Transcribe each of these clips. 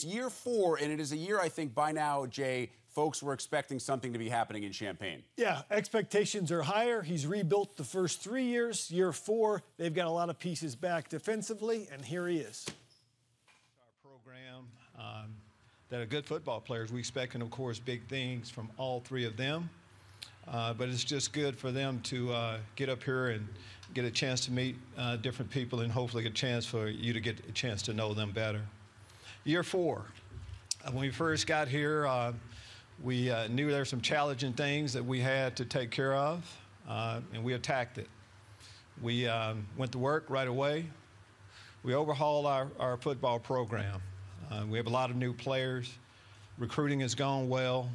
It's year 4, and it is a year, I think, by now, Jay, folks were expecting something to be happening in Champaign. Yeah, expectations are higher. He's rebuilt the first 3 years. Year 4, they've got a lot of pieces back defensively, and here he is. Our program, that are good football players. We expect, of course, big things from all 3 of them. But it's just good for them to get up here and get a chance to meet different people and hopefully a chance for you to get a chance to know them better. Year 4, when we first got here, we knew there were some challenging things that we had to take care of, and we attacked it. We went to work right away. We overhauled our football program. We have a lot of new players. Recruiting has gone well.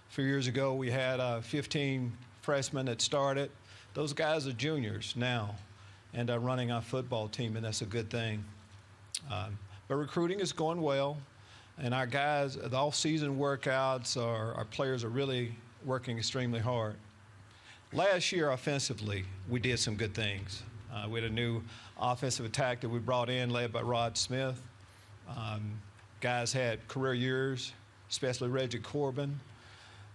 A few years ago, we had 15 freshmen that started. Those guys are juniors now and are running our football team, and that's a good thing. But recruiting is going well, and our guys, the off-season workouts, our players are really working extremely hard. Last year, offensively, we did some good things. We had a new offensive attack that we brought in, led by Lovie Smith. Guys had career years, especially Reggie Corbin.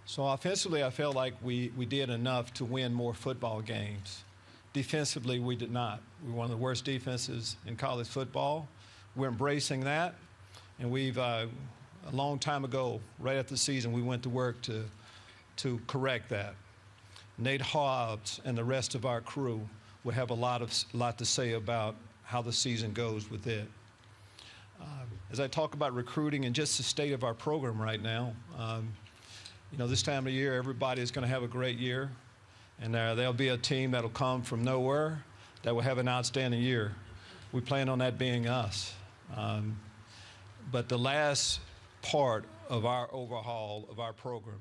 So offensively, I felt like we did enough to win more football games. Defensively, we did not. We were one of the worst defenses in college football. We're embracing that, and we've, a long time ago, right after the season, we went to work to correct that. Nate Hobbs and the rest of our crew would have a lot to say about how the season goes with it. As I talk about recruiting and just the state of our program right now, you know, this time of year, everybody is going to have a great year, and there'll be a team that'll come from nowhere that will have an outstanding year. We plan on that being us. But the last part of our overhaul of our program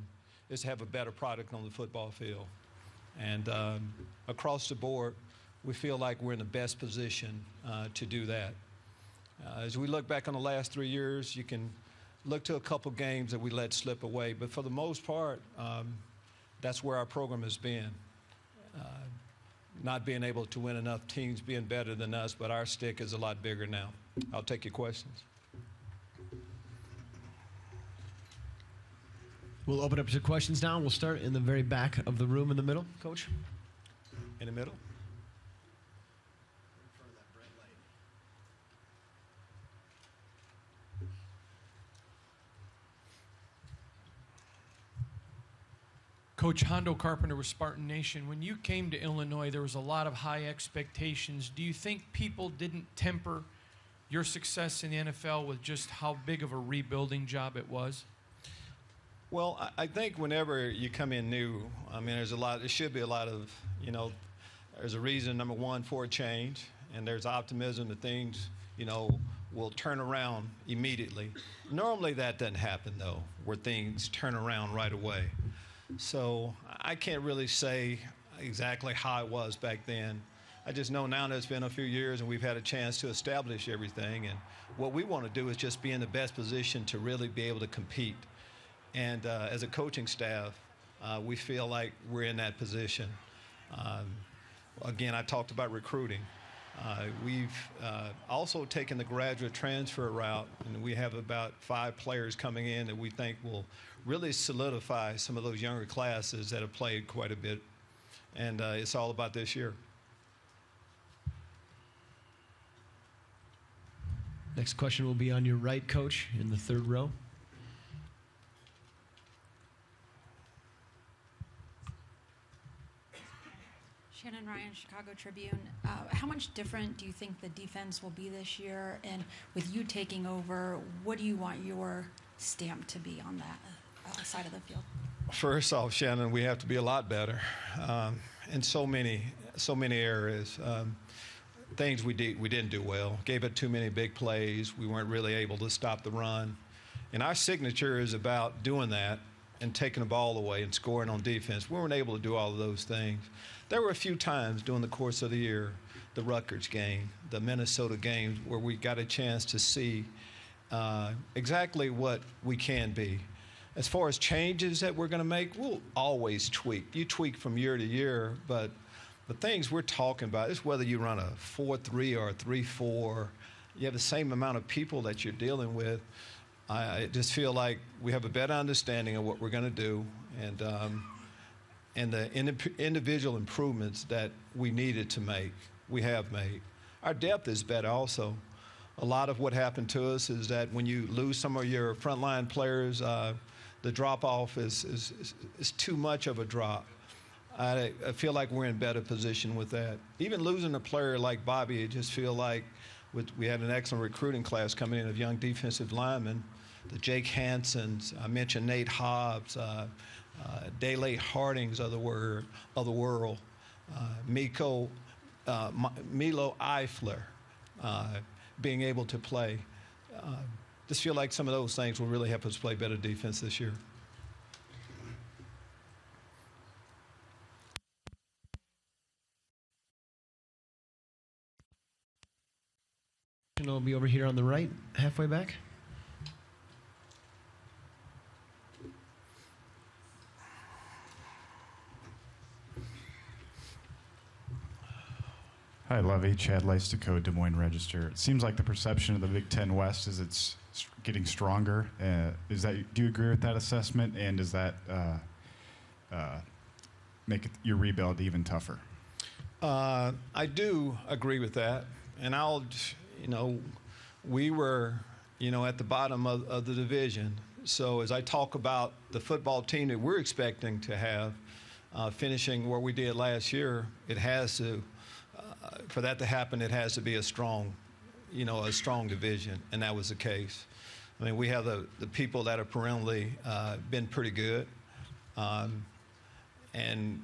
is to have a better product on the football field. And across the board, we feel like we're in the best position to do that. As we look back on the last 3 years, you can look to a couple games that we let slip away. But for the most part, that's where our program has been. Not being able to win enough teams being better than us, but our stick is a lot bigger now. I'll take your questions. We'll open up to questions now. We'll start in the very back of the room in the middle, Coach. In the middle. Coach, Hondo Carpenter with Spartan Nation. When you came to Illinois, there was a lot of high expectations. Do you think people didn't temper your success in the NFL with just how big of a rebuilding job it was? Well, I think whenever you come in new, I mean, there should be a lot of, you know, there's a reason, number one, for a change, and there's optimism that things, you know, will turn around immediately. Normally that doesn't happen, though, where things turn around right away. So I can't really say exactly how it was back then. I just know now that it's been a few years and we've had a chance to establish everything. And what we want to do is just be in the best position to really be able to compete. And as a coaching staff, we feel like we're in that position. Again, I talked about recruiting. We've also taken the graduate transfer route, and we have about 5 players coming in that we think will really solidify some of those younger classes that have played quite a bit. And it's all about this year. Next question will be on your right, Coach, in the third row. Shannon Ryan, Chicago Tribune. How much different do you think the defense will be this year? And with you taking over, what do you want your stamp to be on that side of the field? First off, Shannon, we have to be a lot better in so many areas. Things we didn't do well. Gave it too many big plays. We weren't really able to stop the run. And our signature is about doing that and taking the ball away and scoring on defense. We weren't able to do all of those things. There were a few times during the course of the year, the Rutgers game, the Minnesota games, where we got a chance to see exactly what we can be. As far as changes that we're going to make, we'll always tweak. You tweak from year to year, but the things we're talking about is whether you run a 4-3 or a 3-4, you have the same amount of people that you're dealing with. I just feel like we have a better understanding of what we're going to do, and the individual improvements that we needed to make, we have made. Our depth is better also. A lot of what happened to us is that when you lose some of your frontline players, the drop-off is too much of a drop. I feel like we're in better position with that. Even losing a player like Bobby, I just feel like we had an excellent recruiting class coming in of young defensive linemen. The Jake Hansons, I mentioned Nate Hobbs, Dele Hardings of the world, Milo Eifler, being able to play. Just feel like some of those things will really help us play better defense this year. Will be over here on the right, halfway back. Hi, Lovie. Chad Leistico, Des Moines Register. It seems like the perception of the Big Ten West is it's getting stronger. Do you agree with that assessment? And does that make your rebuild even tougher? I do agree with that. And we were, at the bottom of the division. So as I talk about the football team that we're expecting to have, finishing where we did last year, it has to, for that to happen, it has to be a strong division, and that was the case. I mean, we have the people that have perennially been pretty good, and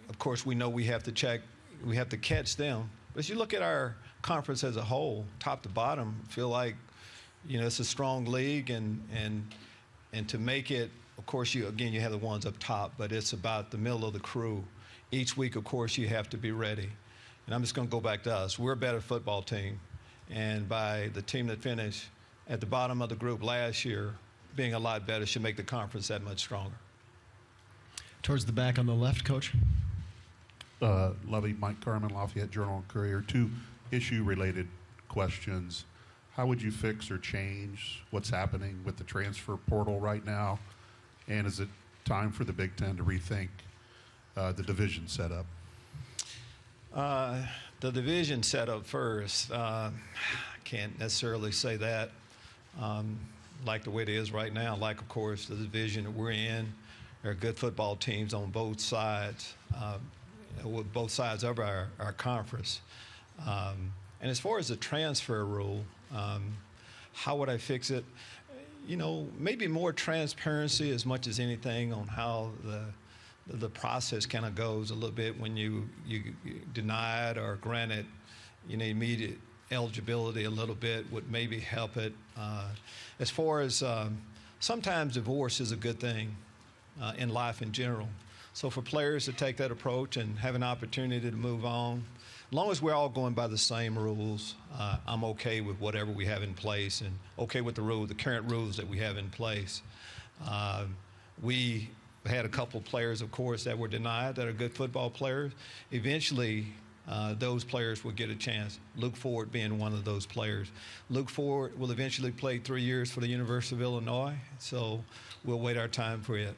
of course we know we have to catch them. But as you look at our conference as a whole, top to bottom, feel like it's a strong league, and to make it, of course, you have the ones up top, but it's about the middle of the crew. Each week, of course, you have to be ready. And I'm just going to go back to us. We're a better football team, and by the team that finished at the bottom of the group last year being a lot better should make the conference that much stronger. Towards the back on the left, Coach. Lovie, Mike Carmen, Lafayette Journal-Courier. 2 issue-related questions. How would you fix or change what's happening with the transfer portal right now? And is it time for the Big Ten to rethink the division setup? The division setup first. I can't necessarily say that. Like the way it is right now, like, of course, the division that we're in, there are good football teams on both sides, with both sides of our conference. And as far as the transfer rule, how would I fix it? Maybe more transparency as much as anything on how the process kind of goes a little bit when you denied or granted immediate eligibility a little bit would maybe help it. As far as sometimes divorce is a good thing in life in general. So for players to take that approach and have an opportunity to move on, as long as we're all going by the same rules, I'm okay with whatever we have in place and okay with the current rules that we have in place. We had a couple players, of course, that were denied that are good football players. Eventually, those players will get a chance. Luke Ford being one of those players. Luke Ford will eventually play 3 years for the University of Illinois, so we'll wait our time for it.